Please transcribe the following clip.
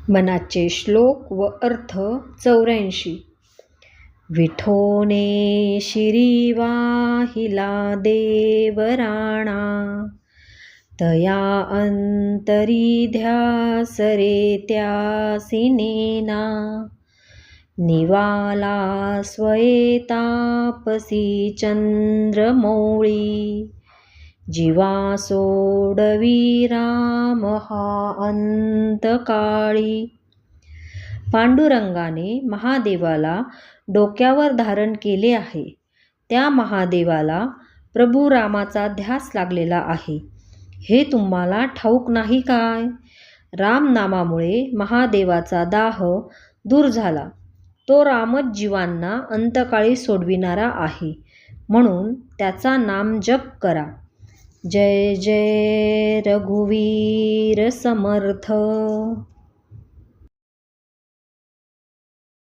मनाचे श्लोक व अर्थ 84. विठोने शिरी वाहिला देवराणा, तया अंतरी ध्यास रे त्यासी नेना. निवाला स्वये तापसी चंद्रमौळी, जीवा सोडवी राम हा अंतकाळी. पांडुरंगाने महादेवाला डोक्यावर धारण केले आहे. त्या महादेवाला प्रभू रामाचा ध्यास लागलेला आहे, हे तुम्हाला ठाऊक नाही काय? रामनामामुळे महादेवाचा दाह दूर झाला. तो रामच जीवांना अंतकाळी सोडविणारा आहे, म्हणून त्याचा नाम जप करा. जय जय रघुवीर समर्थ.